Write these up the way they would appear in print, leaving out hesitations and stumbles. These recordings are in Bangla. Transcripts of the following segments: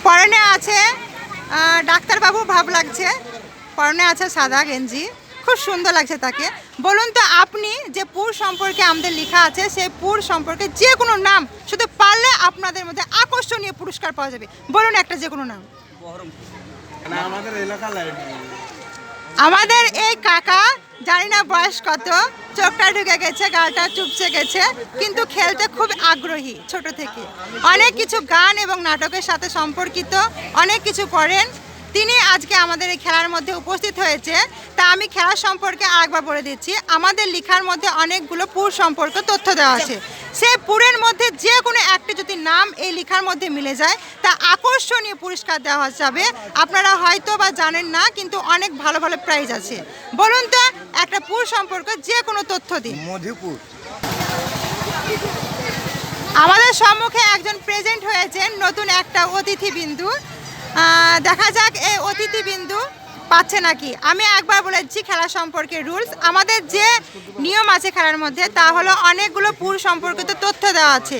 পরনে আছে ডাক্তারবাবু ভাব লাগছে, পরনে আছে সাদা গেঞ্জি, খুব সুন্দর লাগছে তাকে। বলুন তো আপনি যে পুর সম্পর্কে আমাদের লেখা আছে সেই পুর সম্পর্কে যে কোনো নাম শুধু পারলে আপনাদের মধ্যে আকর্ষণীয় পুরস্কার পাওয়া যাবে, বলুন একটা যে কোনো নাম। আমাদের এই কাকা জানি না বয়স কত, চোখটা ঢুকে গেছে, গালটা চুপসে গেছে, কিন্তু খেলতে খুব আগ্রহী ছোট থেকে। অনেক কিছু গান এবং নাটকের সাথে সম্পর্কিত অনেক কিছু করেন তিনি। আজকে আমাদের এই খেলার মধ্যে উপস্থিত হয়েছে। তা আমি খেলার সম্পর্কে আরেকবার বলে দিচ্ছি। আমাদের লেখার মধ্যে অনেকগুলো পুর সম্পর্কে তথ্য দেওয়া আছে। সেই পুরের মধ্যে যে কোনো একটি যদি নাম এই লেখার মধ্যে মিলে যায় তা আকর্ষণীয় পুরস্কার দেওয়া যাবে। আপনারা হয়তো বা জানেন না, কিন্তু অনেক ভালো ভালো প্রাইজ আছে। বলুন তো একটা পুর সম্পর্কে যে কোনো তথ্য দিন। মধুপুর। আমাদের সম্মুখে একজন প্রেজেন্ট হয়েছেন, নতুন একটা অতিথিবিন্দু। দেখা যাক এই অতিথিবিন্দু পাচ্ছে নাকি। আমি একবার বলেছি খেলা সম্পর্কে রুলস। আমাদের যে নিয়ম আছে খেলার মধ্যে তা হলো অনেকগুলো পুর সম্পর্কিত তথ্য দেওয়া আছে।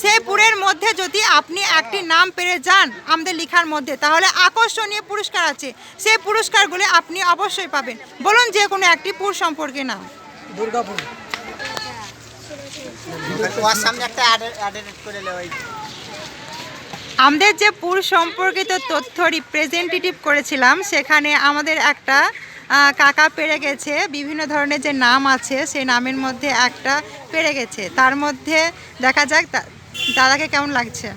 সেই পুরের মধ্যে যদি আপনি একটি নাম পেরে যান আমাদের লেখার মধ্যে, তাহলে আকর্ষণীয় পুরস্কার আছে। সেই পুরস্কারগুলি আপনি অবশ্যই পাবেন। বলুন যে কোনো একটি পুর সম্পর্কে নাম। দুর্গাপুর। আমাদের যে পুর সম্পর্কিত তথ্য রিপ্রেজেন্টেটিভ করেছিলাম সেখানে আমাদের একটা কাকা পেরে গেছে। বিভিন্ন ধরনের যে নাম আছে সেই নামের মধ্যে একটা পেরে গেছে। তার মধ্যে দেখা যাক দাদাকে কেমন লাগছে।